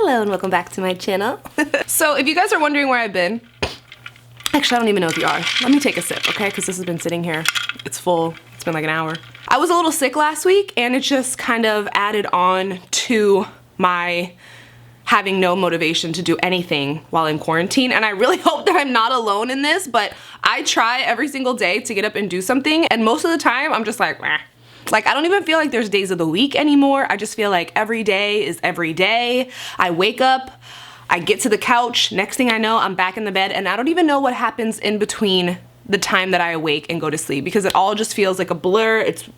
Hello and welcome back to my channel. So if you guys are wondering where I've been, actually I don't even know if you are. Let me take a sip, okay? Because this has been sitting here. It's full. It's been like an hour. I was a little sick last week and it just kind of added on to my having no motivation to do anything while in quarantine. And I really hope that I'm not alone in this, but I try every single day to get up and do something. And most of the time I'm just like, meh. Like, I don't even feel like there's days of the week anymore. I just feel like every day is every day. I wake up, I get to the couch, next thing I know, I'm back in the bed, and I don't even know what happens in between the time that I awake and go to sleep because it all just feels like a blur. It's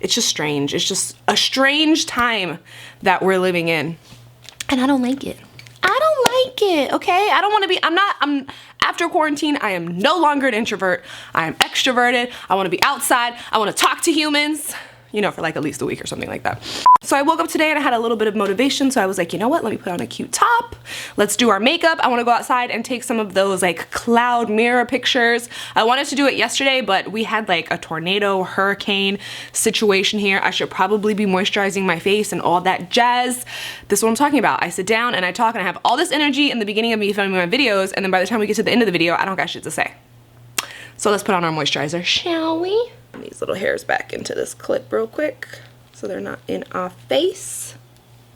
just strange. It's just a strange time that we're living in. And I don't like it. I don't like it, okay? I don't want to be, after quarantine, I am no longer an introvert. I am extroverted. I want to be outside. I want to talk to humans, you know, for like at least a week or something like that. So I woke up today and I had a little bit of motivation. So I was like, you know what? Let me put on a cute top. Let's do our makeup. I want to go outside and take some of those like cloud mirror pictures. I wanted to do it yesterday, but we had like a tornado, hurricane situation here. I should probably be moisturizing my face and all that jazz. This is what I'm talking about. I sit down and I talk and I have all this energy in the beginning of me filming my videos. And then by the time we get to the end of the video, I don't got shit to say. So let's put on our moisturizer, shall we? These little hairs back into this clip real quick so they're not in our face.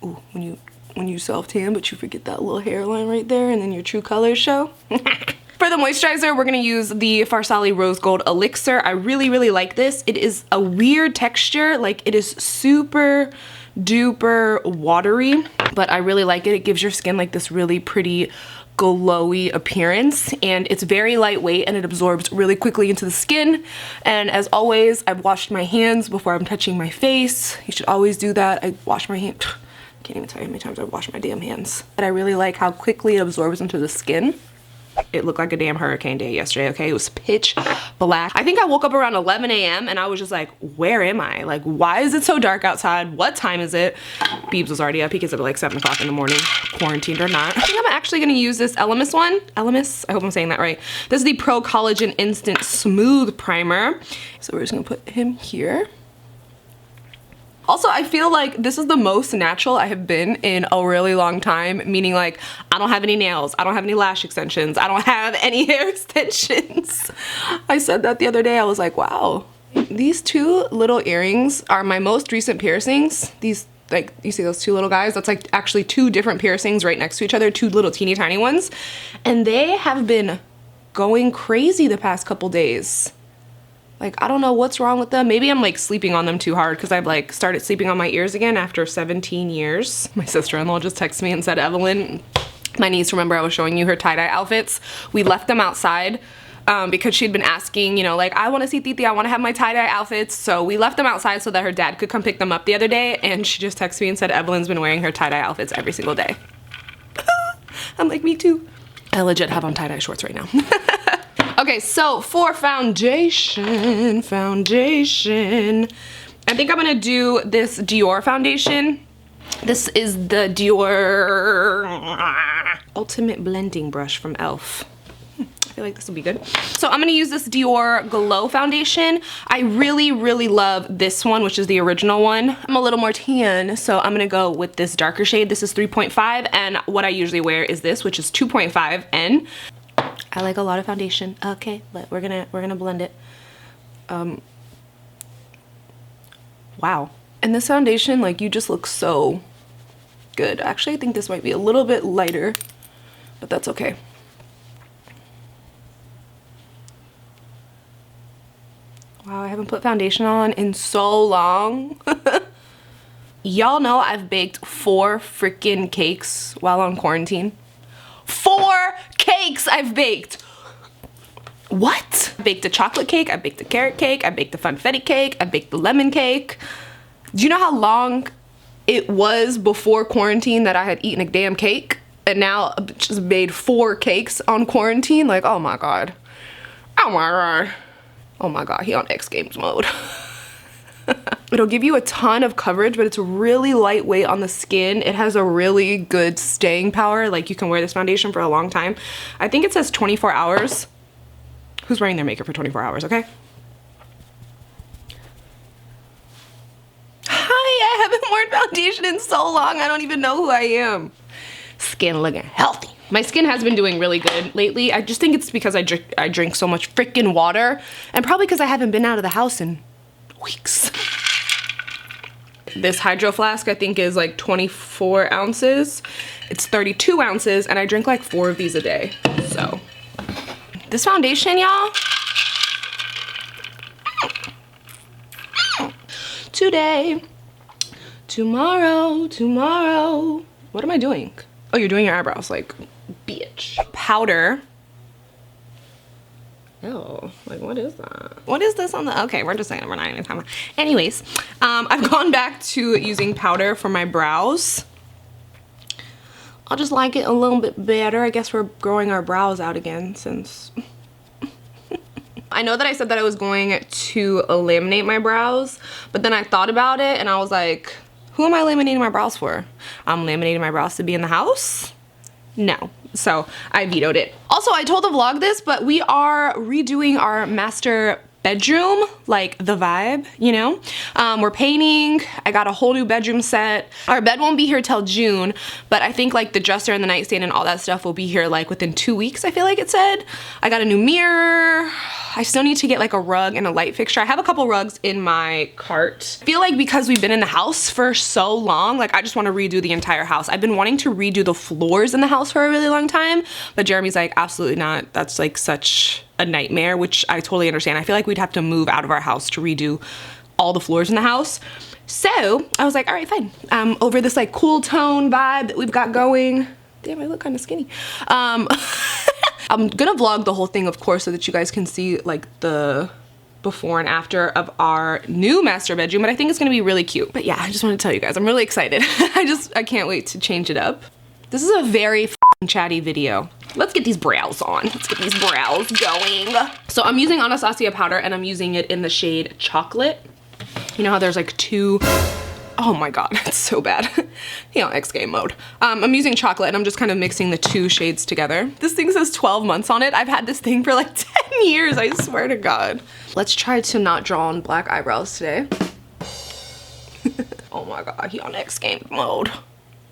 Ooh, when you self-tan but you forget that little hairline right there and then your true colors show. For the moisturizer, we're gonna use the Farsali Rose Gold Elixir. I really like this. It is a weird texture, like it is super duper watery, but I really like it. It gives your skin like this really pretty glowy appearance, and it's very lightweight and it absorbs really quickly into the skin. And as always, I've washed my hands before I'm touching my face. You should always do that. I wash my hands. Can't even tell you how many times I've washed my damn hands. But I really like how quickly it absorbs into the skin. It looked like a damn hurricane day yesterday, okay? It was pitch black. I think I woke up around 11 a.m. and I was just like, where am I? Like, why is it so dark outside? What time is it? Biebs was already up. He gets up at like 7 o'clock in the morning, quarantined or not. I think I'm actually gonna use this Elemis one. Elemis? I hope I'm saying that right. This is the Pro Collagen Instant Smooth Primer. So we're just gonna put him here. Also, I feel like this is the most natural I have been in a really long time, meaning like I don't have any nails, I don't have any lash extensions, I don't have any hair extensions. I said that the other day. I was like, wow. These two little earrings are my most recent piercings. These, like, you see those two little guys? That's like actually two different piercings right next to each other, two little teeny tiny ones. And they have been going crazy the past couple days. Like, I don't know what's wrong with them. Maybe I'm like sleeping on them too hard because I've like started sleeping on my ears again after 17 years. My sister-in-law just texted me and said, Evelyn, my niece, remember I was showing you her tie-dye outfits? We left them outside because she'd been asking, you know, like, I want to see Titi, I want to have my tie-dye outfits. So we left them outside so that her dad could come pick them up the other day. And she just texted me and said, Evelyn's been wearing her tie-dye outfits every single day. I'm like, me too. I legit have on tie-dye shorts right now. Okay, so for foundation, I think I'm gonna do this Dior foundation. This is the Dior Ultimate Blending Brush from e.l.f. I feel like this will be good. So I'm gonna use this Dior Glow foundation. I really love this one, which is the original one. I'm a little more tan, so I'm gonna go with this darker shade. This is 3.5, and what I usually wear is this, which is 2.5N. I like a lot of foundation. Okay, but we're gonna blend it. Wow. And this foundation, like, you just look so good. Actually, I think this might be a little bit lighter, but that's okay. Wow, I haven't put foundation on in so long. Y'all know I've baked 4 freaking cakes while on quarantine. 4 cakes I've baked. What? I baked a chocolate cake, I baked a carrot cake, I baked a funfetti cake, I baked the lemon cake. Do you know how long it was before quarantine that I had eaten a damn cake? And now I've just made 4 cakes on quarantine? Like, oh my god. Oh my god. Oh my god, he on X Games mode. It'll give you a ton of coverage, but it's really lightweight on the skin. It has a really good staying power. Like, you can wear this foundation for a long time. I think it says 24 hours. Who's wearing their makeup for 24 hours, okay? Hi, I haven't worn foundation in so long. I don't even know who I am. Skin looking healthy. My skin has been doing really good lately. I just think it's because I drink so much freaking water, and probably because I haven't been out of the house in weeks. This hydro flask I think is like 24 ounces. It's 32 ounces and I drink like 4 of these a day. So this foundation, y'all, today, tomorrow. What am I doing? Oh, you're doing your eyebrows, like, bitch. Powder. Oh, like what is that? What is this on the, okay, we're just saying we're not even talking about. Anyways, I've gone back to using powder for my brows. I'll just like it a little bit better. I guess we're growing our brows out again since. I know that I said that I was going to laminate my brows, but then I thought about it and I was like, who am I laminating my brows for? I'm laminating my brows to be in the house? No. So I vetoed it. Also, I told the vlog this, but we are redoing our master bedroom, like the vibe, you know? We're painting. I got a whole new bedroom set. Our bed won't be here till June, but I think like the dresser and the nightstand and all that stuff will be here like within 2 weeks, I feel like it said. I got a new mirror. I still need to get like a rug and a light fixture. I have a couple rugs in my cart. I feel like because we've been in the house for so long, like I just want to redo the entire house. I've been wanting to redo the floors in the house for a really long time, but Jeremy's like, absolutely not. That's like such a nightmare, which I totally understand. I feel like we'd have to move out of our house to redo all the floors in the house. So I was like, all right, fine. Over this like cool tone vibe that we've got going. Damn, I look kind of skinny. I'm gonna vlog the whole thing, of course, so that you guys can see like the before and after of our new master bedroom, but I think it's gonna be really cute. But yeah, I just want to tell you guys, I'm really excited. I can't wait to change it up. This is a very chatty video. Let's get these brows on. Let's get these brows going. So I'm using Anastasia powder and I'm using it in the shade Chocolate. You know how there's like two, oh my god, it's so bad. You know, X game mode. I'm using Chocolate and I'm just kind of mixing the 2 shades together. This thing says 12 months on it. I've had this thing for like 10 years, I swear to god. Let's try to not draw on black eyebrows today. Oh my god, he on X game mode.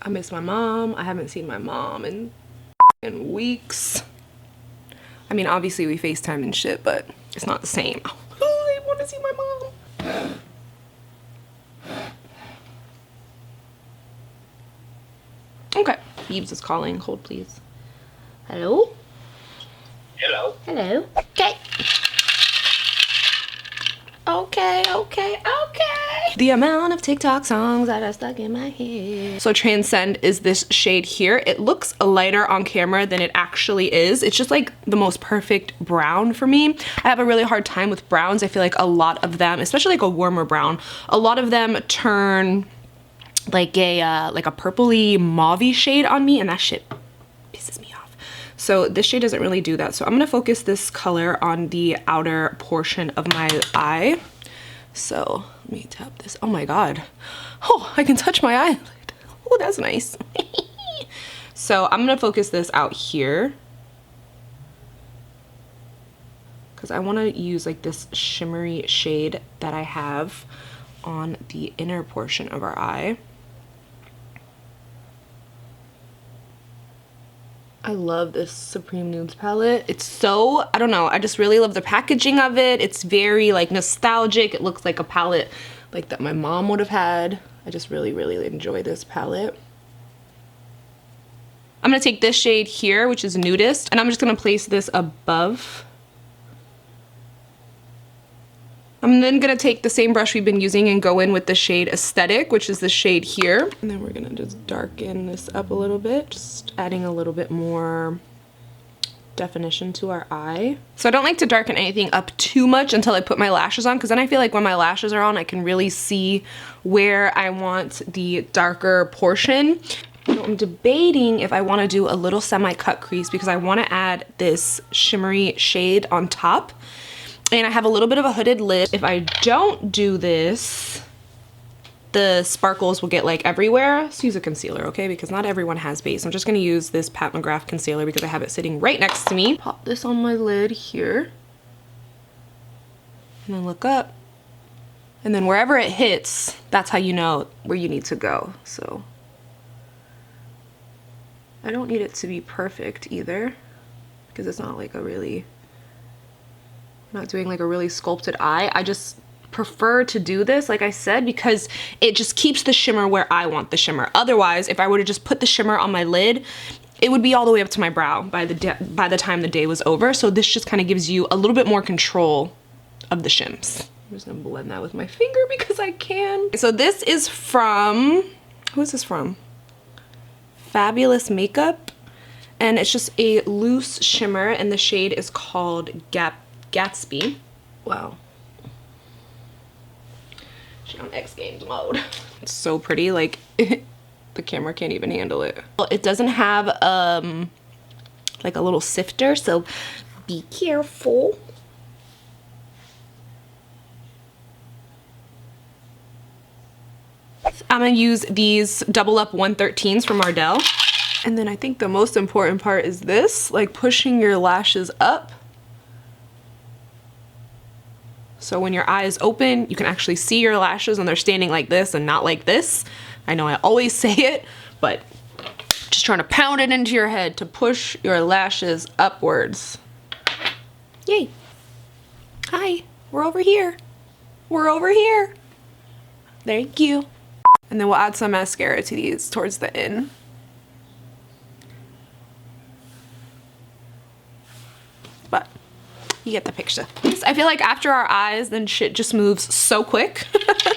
I miss my mom. I haven't seen my mom in weeks. I mean, obviously we FaceTime and shit, but it's not the same. Oh, I want to see my mom. Okay, Beebs is calling. Hold, please. Hello? Hello. Hello. Okay. Okay. The amount of TikTok songs that are stuck in my head. So Transcend is this shade here. It looks lighter on camera than it actually is. It's just like the most perfect brown for me. I have a really hard time with browns. I feel like a lot of them, especially like a warmer brown, a lot of them turn like a purpley mauve-y shade on me, and that shit pisses me off. So this shade doesn't really do that. So I'm gonna focus this color on the outer portion of my eye. So let me tap this. Oh my god. Oh, I can touch my eyelid. Oh, that's nice. So I'm gonna focus this out here because I want to use like this shimmery shade that I have on the inner portion of our eye. I love this Supreme Nudes palette. It's so, I don't know, I just really love the packaging of it. It's very like nostalgic. It looks like a palette like that my mom would have had. I just really enjoy this palette. I'm gonna take this shade here, which is Nudist, and I'm just gonna place this above. I'm then gonna take the same brush we've been using and go in with the shade Aesthetic, which is the shade here. And then we're gonna just darken this up a little bit, just adding a little bit more definition to our eye. So I don't like to darken anything up too much until I put my lashes on, because then I feel like when my lashes are on, I can really see where I want the darker portion. So I'm debating if I wanna do a little semi-cut crease because I wanna add this shimmery shade on top. And I have a little bit of a hooded lid. If I don't do this, the sparkles will get like everywhere. Let's use a concealer, okay? Because not everyone has base. I'm just gonna use this Pat McGrath concealer because I have it sitting right next to me. Pop this on my lid here. And then look up. And then wherever it hits, that's how you know where you need to go, so. I don't need it to be perfect either, because it's not like a really, I'm not doing like a really sculpted eye. I just prefer to do this, like I said, because it just keeps the shimmer where I want the shimmer. Otherwise, if I were to just put the shimmer on my lid, it would be all the way up to my brow by the time the day was over. So this just kind of gives you a little bit more control of the shims. I'm just gonna blend that with my finger because I can. So this is from, who is this from? Fabulous Makeup, and it's just a loose shimmer, and the shade is called Gatsby. Wow. She's on X Games mode. It's so pretty, like the camera can't even handle it. Well, it doesn't have like a little sifter, so be careful. I'm gonna use these Double Up 113s from Ardell. And then I think the most important part is this, like pushing your lashes up. So when your eye is open, you can actually see your lashes when they're standing like this and not like this. I know I always say it, but just trying to pound it into your head to push your lashes upwards. Yay. Hi, we're over here. We're over here. Thank you. And then we'll add some mascara to these towards the end. But you get the picture. I feel like after our eyes, then shit just moves so quick.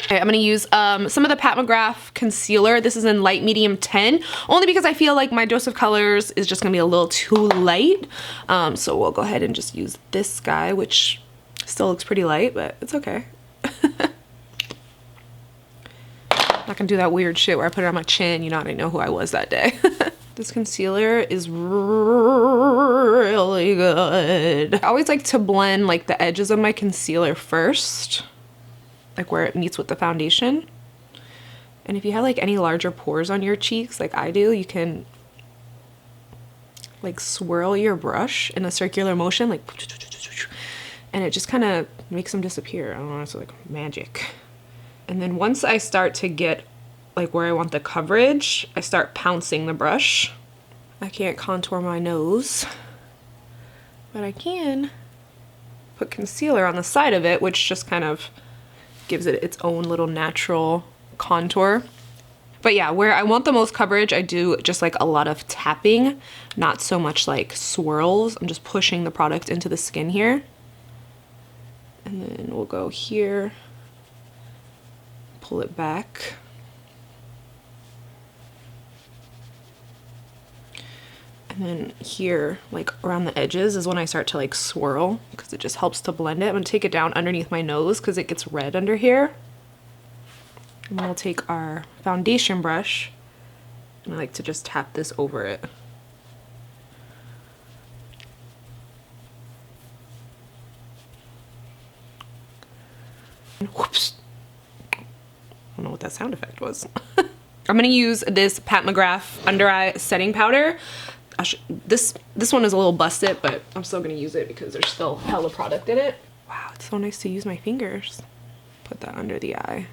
Okay, I'm gonna use some of the Pat McGrath concealer. This is in light medium 10, only because I feel like my dose of colors is just gonna be a little too light. So we'll go ahead and just use this guy, which still looks pretty light, but it's okay. I'm not gonna do that weird shit where I put it on my chin. You know, I didn't know who I was that day. This concealer is really good. I always like to blend like the edges of my concealer first, like where it meets with the foundation. And if you have like any larger pores on your cheeks like I do, you can like swirl your brush in a circular motion, like, and it just kind of makes them disappear. I don't know, it's like magic. And then once I start to get like where I want the coverage, I start pouncing the brush. I can't contour my nose, but I can put concealer on the side of it, which just kind of gives it its own little natural contour. But yeah, where I want the most coverage, I do just like a lot of tapping, not so much like swirls. I'm just pushing the product into the skin here. And then we'll go here, pull it back. And then here, like around the edges is when I start to like swirl, because it just helps to blend it. I'm gonna take it down underneath my nose because it gets red under here. And then we'll take our foundation brush, and I like to just tap this over it. And whoops. I don't know what that sound effect was. I'm gonna use this Pat McGrath under eye setting powder. This one is a little busted, but I'm still gonna use it because there's still hella product in it. Wow, it's so nice to use my fingers. Put that under the eye.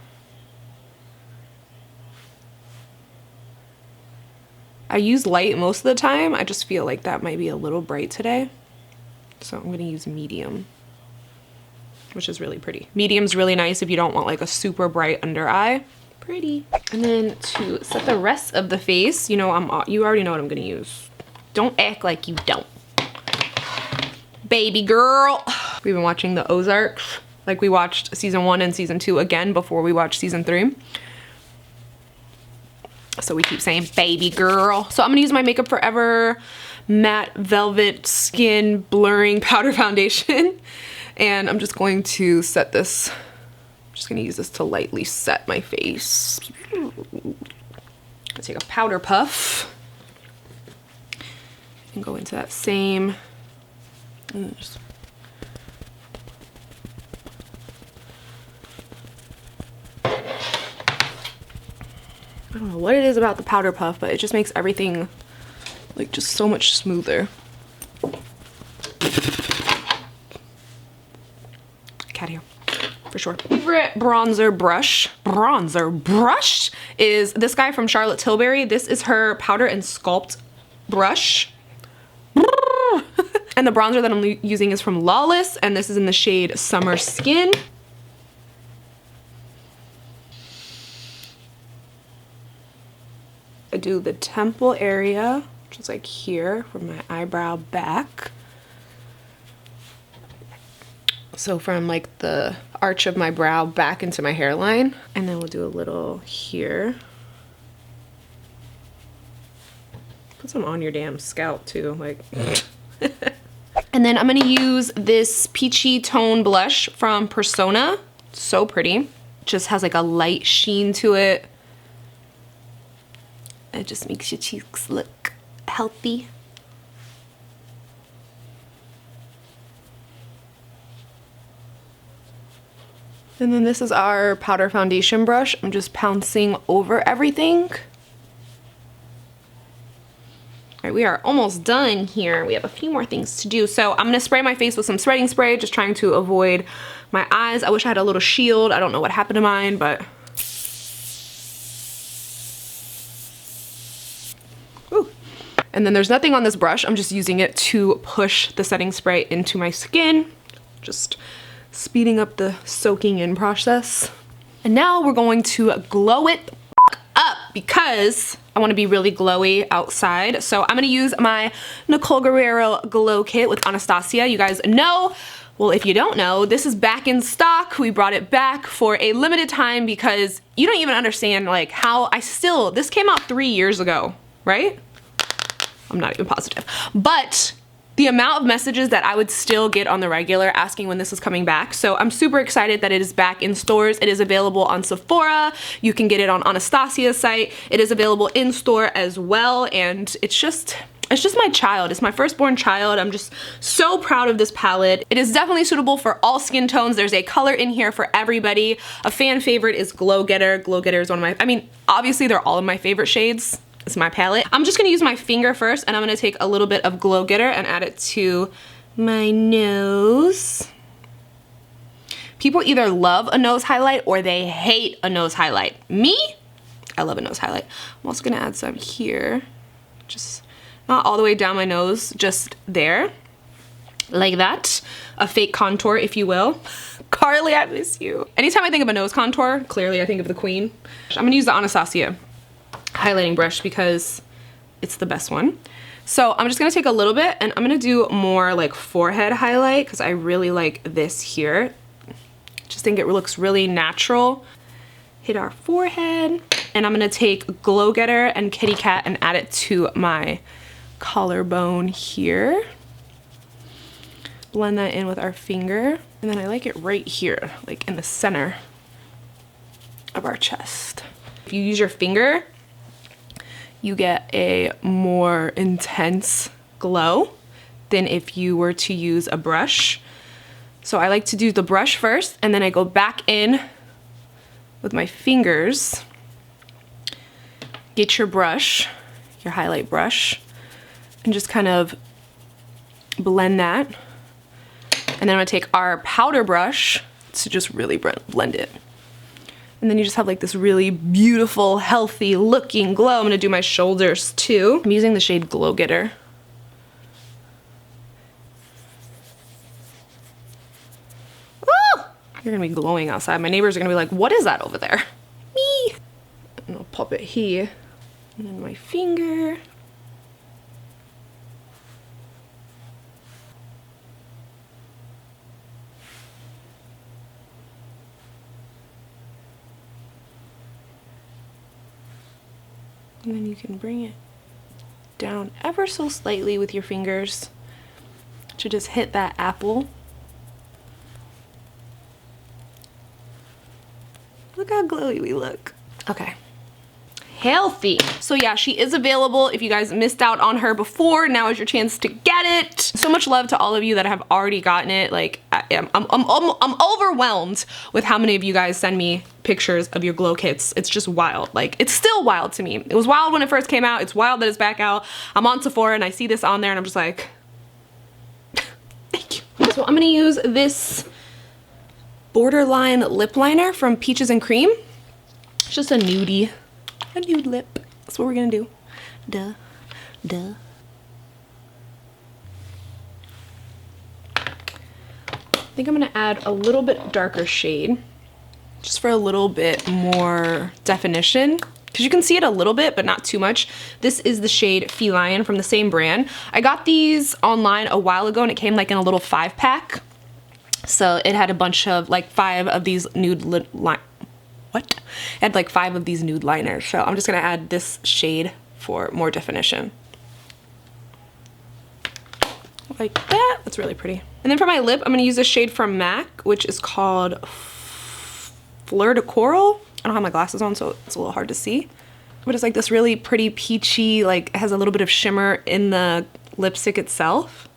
I use light most of the time. I just feel like that might be a little bright today. So I'm gonna use medium, which is really pretty. Medium's really nice if you don't want like a super bright under eye. Pretty. And then to set the rest of the face, you know, you already know what I'm gonna use. Don't act like you don't. Baby girl. We've been watching the Ozarks. Like we watched season 1 and season 2 again before we watched season 3. So we keep saying baby girl. So I'm gonna use my Makeup Forever Matte Velvet Skin Blurring Powder Foundation. And I'm just going to set this, I'm just gonna use this to lightly set my face. I'll take a powder puff and go into that same, and just I don't know what it is about the powder puff, but it just makes everything like just so much smoother. Cat hair, for sure. Favorite bronzer brush is this guy from Charlotte Tilbury. This is her Powder and Sculpt brush. And the bronzer that I'm using is from Lawless, and this is in the shade Summer Skin. I do the temple area, which is like here from my eyebrow back. So from like the arch of my brow back into my hairline. And then we'll do a little here. Put some on your damn scalp too, like. And then I'm gonna use this peachy tone blush from Persona. So pretty. Just has like a light sheen to it. It just makes your cheeks look healthy. And then this is our powder foundation brush. I'm just pouncing over everything. All right, we are almost done here. We have a few more things to do. So I'm gonna spray my face with some setting spray, just trying to avoid my eyes. I wish I had a little shield. I don't know what happened to mine, but. Ooh. And then there's nothing on this brush. I'm just using it to push the setting spray into my skin. Just speeding up the soaking in process. And now we're going to glow it up because I want to be really glowy outside. So I'm going to use my Nicole Guerriero Glow Kit with Anastasia. You guys know, well, if you don't know, this is back in stock. We brought it back for a limited time because you don't even understand like how this came out 3 years ago, right? I'm not even positive, but the amount of messages that I would still get on the regular asking when this is coming back. So I'm super excited that it is back in stores. It is available on Sephora. You can get it on Anastasia's site. It is available in store as well. And it's just my child. It's my firstborn child. I'm just so proud of this palette. It is definitely suitable for all skin tones. There's a color in here for everybody. A fan favorite is Glow Getter. Glow Getter is one of my, I mean, obviously they're all of my favorite shades. It's my palette. I'm just gonna use my finger first, and I'm gonna take a little bit of Glow Getter and add it to my nose. People either love a nose highlight or they hate a nose highlight. Me, I love a nose highlight. I'm also gonna add some here. Just not all the way down my nose, just there. Like that. A fake contour, if you will. Carli, I miss you. Anytime I think of a nose contour, clearly I think of the queen. I'm gonna use the Anastasia highlighting brush because it's the best one. So I'm just gonna take a little bit and I'm gonna do more like forehead highlight because I really like this here. Just think it looks really natural. Hit our forehead, and I'm gonna take Glow Getter and Kitty Cat and add it to my collarbone here. Blend that in with our finger, and then I like it right here, like in the center of our chest. If you use your finger, you get a more intense glow than if you were to use a brush. So I like to do the brush first, and then I go back in with my fingers. Get your brush, your highlight brush, and just kind of blend that. And then I'm gonna take our powder brush to just really blend it. And then you just have like this really beautiful, healthy looking glow. I'm gonna do my shoulders too. I'm using the shade Glow Getter. Woo! You're gonna be glowing outside. My neighbors are gonna be like, what is that over there? Me! And I'll pop it here. And then my finger. And then you can bring it down ever so slightly with your fingers to just hit that apple. Look how glowy we look. Okay. Healthy. So yeah, she is available. If you guys missed out on her before, now is your chance to get it. So much love to all of you that have already gotten it. Like I'm overwhelmed with how many of you guys send me pictures of your glow kits. It's just wild. Like, it's still wild to me. It was wild when it first came out. It's wild that it's back out. I'm on Sephora and I see this on there and I'm just like, thank you. So I'm gonna use this Borderline lip liner from Peaches and Cream. It's just a nude lip. That's what we're gonna do. Duh, duh. I think I'm gonna add a little bit darker shade just for a little bit more definition, because you can see it a little bit, but not too much. This is the shade Feline from the same brand. I got these online a while ago and it came like in a little 5-pack. So it had a bunch of like 5 of these nude It had like 5 of these nude liners. So I'm just gonna add this shade for more definition. Like that, that's really pretty. And then for my lip, I'm gonna use a shade from MAC, which is called Fleur de Coral. I don't have my glasses on, so it's a little hard to see. But it's like this really pretty peachy, like it has a little bit of shimmer in the lipstick itself.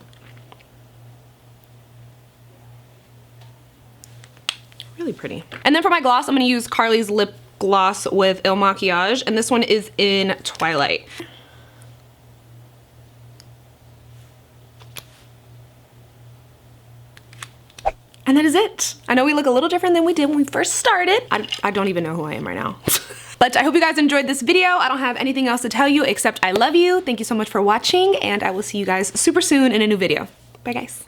Really pretty. And then for my gloss, I'm gonna use Carli's lip gloss with ilMakiage, and this one is in Twilight. And that is it. I know we look a little different than we did when we first started. I don't even know who I am right now. But I hope you guys enjoyed this video. I don't have anything else to tell you except I love you. Thank you so much for watching, and I will see you guys super soon in a new video. Bye guys.